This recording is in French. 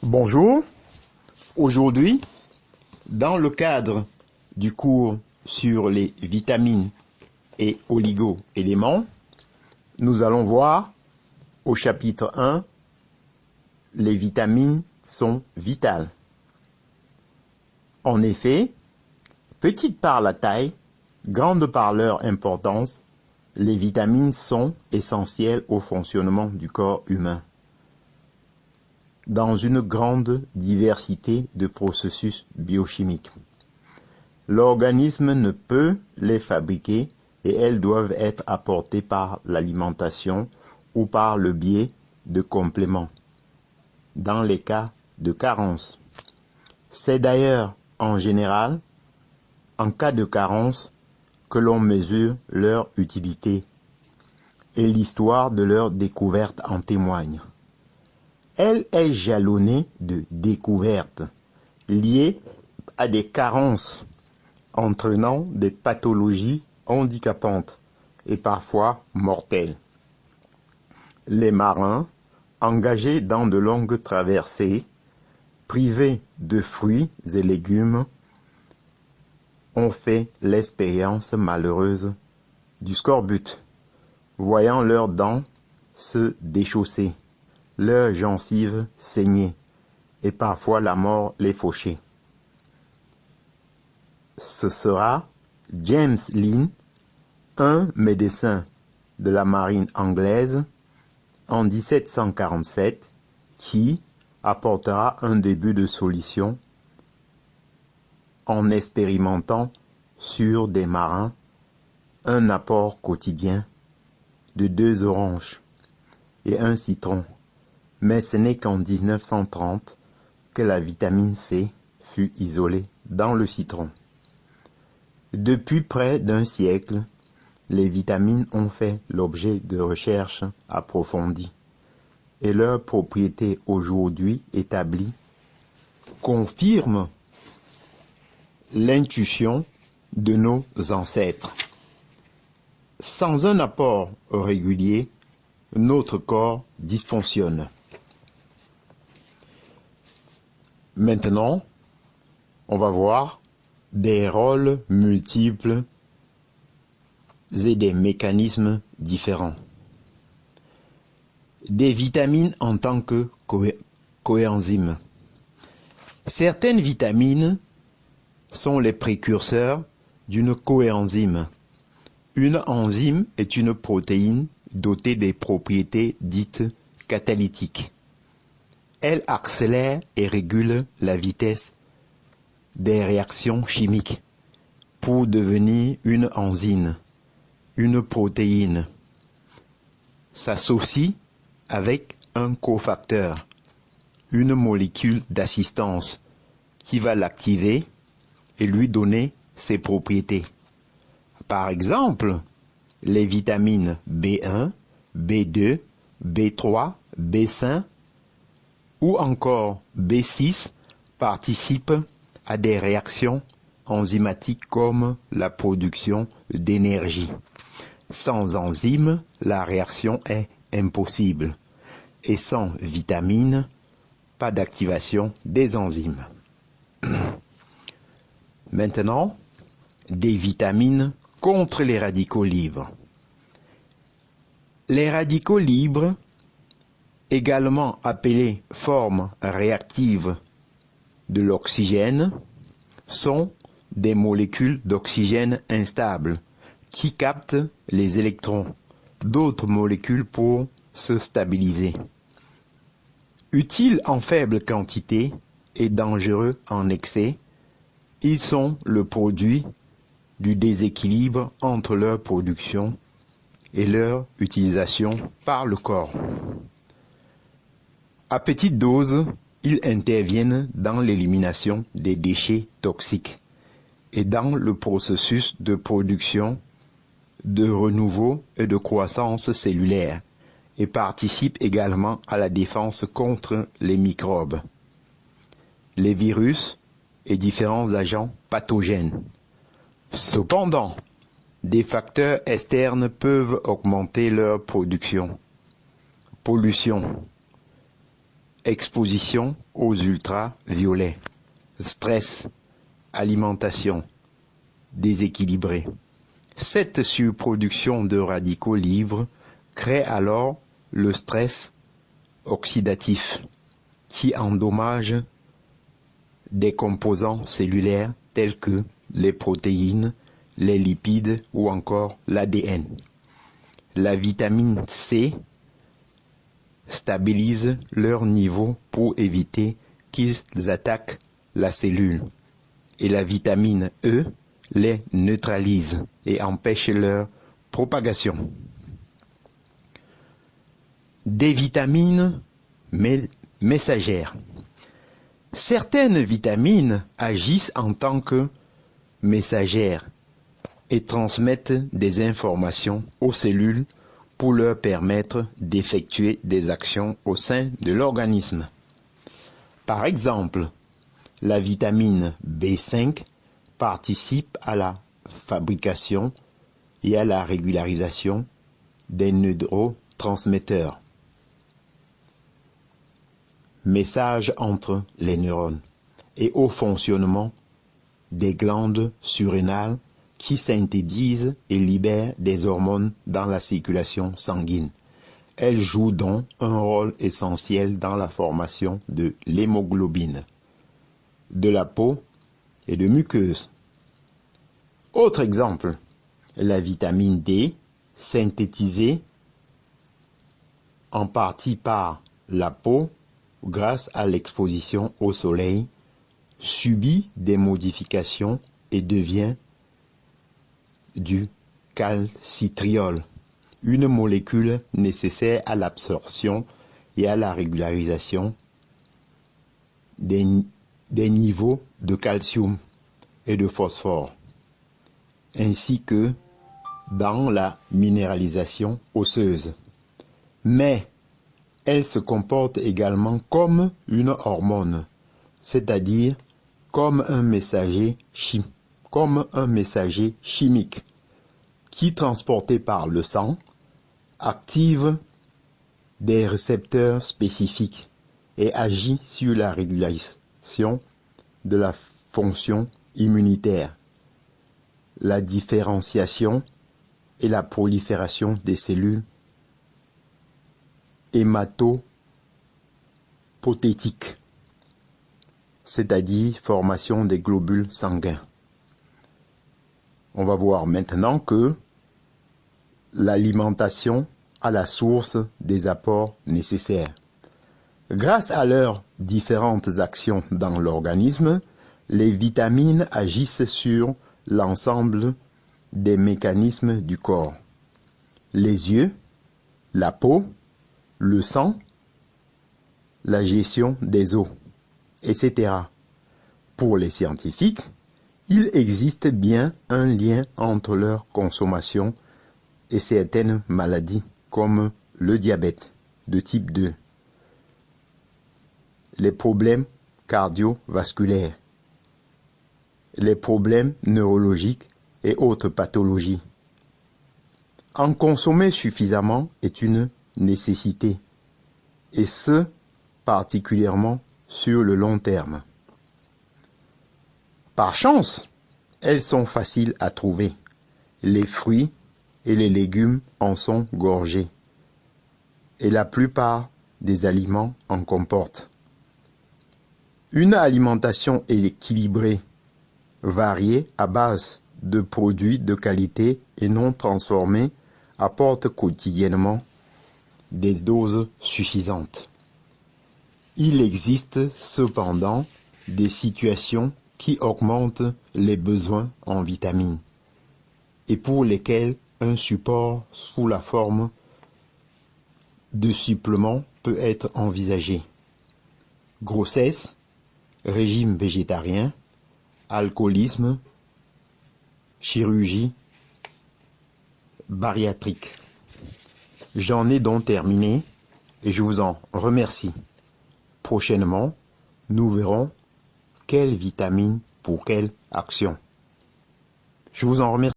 Bonjour, aujourd'hui, dans le cadre du cours sur les vitamines et oligo-éléments, nous allons voir au chapitre 1, les vitamines sont vitales. En effet, petite par la taille, grande par leur importance, les vitamines sont essentielles au fonctionnement du corps humain. Dans une grande diversité de processus biochimiques. L'organisme ne peut les fabriquer et elles doivent être apportées par l'alimentation ou par le biais de compléments, dans les cas de carence. C'est d'ailleurs en général, en cas de carence, que l'on mesure leur utilité et l'histoire de leur découverte en témoigne. Elle est jalonnée de découvertes liées à des carences entraînant des pathologies handicapantes et parfois mortelles. Les marins, engagés dans de longues traversées, privés de fruits et légumes, ont fait l'expérience malheureuse du scorbut, voyant leurs dents se déchausser, leurs gencives saigner, et parfois la mort les faucher. Ce sera James Lind, un médecin de la marine anglaise, en 1747, qui apportera un début de solution en expérimentant sur des marins un apport quotidien de 2 oranges et un citron. Mais ce n'est qu'en 1930 que la vitamine C fut isolée dans le citron. Depuis près d'un siècle, les vitamines ont fait l'objet de recherches approfondies et leurs propriétés aujourd'hui établies confirment l'intuition de nos ancêtres. Sans un apport régulier, notre corps dysfonctionne. Maintenant, on va voir des rôles multiples et des mécanismes différents. Des vitamines en tant que coenzymes. Certaines vitamines sont les précurseurs d'une coenzyme. Une enzyme est une protéine dotée des propriétés dites catalytiques. Elle accélère et régule la vitesse des réactions chimiques pour devenir une enzyme, une protéine. S'associe avec un cofacteur, une molécule d'assistance qui va l'activer et lui donner ses propriétés. Par exemple, les vitamines B1, B2, B3, B5 ou encore B6 participent à des réactions enzymatiques comme la production d'énergie. Sans enzymes, la réaction est impossible. Et sans vitamines, pas d'activation des enzymes. Maintenant, des vitamines contre les radicaux libres. Les radicaux libres, également appelés formes réactives de l'oxygène, sont des molécules d'oxygène instables qui captent les électrons d'autres molécules pour se stabiliser. Utiles en faible quantité et dangereux en excès, ils sont le produit du déséquilibre entre leur production et leur utilisation par le corps. À petite dose, ils interviennent dans l'élimination des déchets toxiques et dans le processus de production, de renouveau et de croissance cellulaire et participent également à la défense contre les microbes, les virus et différents agents pathogènes. Cependant, des facteurs externes peuvent augmenter leur production. Pollution, exposition aux ultraviolets, stress, alimentation déséquilibrée. Cette surproduction de radicaux libres crée alors le stress oxydatif qui endommage des composants cellulaires tels que les protéines, les lipides ou encore l'ADN. La vitamine C stabilise leur niveau pour éviter qu'ils attaquent la cellule. Et la vitamine E les neutralise et empêche leur propagation. Des vitamines messagères. Certaines vitamines agissent en tant que messagères et transmettent des informations aux cellules pour leur permettre d'effectuer des actions au sein de l'organisme. Par exemple, la vitamine B5 participe à la fabrication et à la régularisation des neurotransmetteurs. Message entre les neurones et au fonctionnement des glandes surrénales qui synthétisent et libèrent des hormones dans la circulation sanguine. Elles jouent donc un rôle essentiel dans la formation de l'hémoglobine, de la peau et de muqueuses. Autre exemple, la vitamine D, synthétisée en partie par la peau grâce à l'exposition au soleil, subit des modifications et devient du calcitriol, une molécule nécessaire à l'absorption et à la régularisation des niveaux de calcium et de phosphore, ainsi que dans la minéralisation osseuse. Mais elle se comporte également comme une hormone, c'est-à-dire comme un messager chimique qui, transporté par le sang, active des récepteurs spécifiques et agit sur la régulation de la fonction immunitaire, la différenciation et la prolifération des cellules hématopoïétiques, c'est-à-dire formation des globules sanguins. On va voir maintenant que l'alimentation a la source des apports nécessaires. Grâce à leurs différentes actions dans l'organisme, les vitamines agissent sur l'ensemble des mécanismes du corps. Les yeux, la peau, le sang, la gestion des os, etc. Pour les scientifiques, il existe bien un lien entre leur consommation et certaines maladies comme le diabète de type 2, les problèmes cardiovasculaires, les problèmes neurologiques et autres pathologies. En consommer suffisamment est une nécessité, et ce, particulièrement sur le long terme. Par chance, elles sont faciles à trouver. Les fruits et les légumes en sont gorgés, et la plupart des aliments en comportent. Une alimentation équilibrée, variée à base de produits de qualité et non transformés apporte quotidiennement des doses suffisantes. Il existe cependant des situations qui augmentent les besoins en vitamines et pour lesquelles un support sous la forme de suppléments peut être envisagé. Grossesse, régime végétarien, alcoolisme, chirurgie bariatrique. J'en ai donc terminé et je vous en remercie. Prochainement, nous verrons quelle vitamine pour quelle action. Je vous en remercie.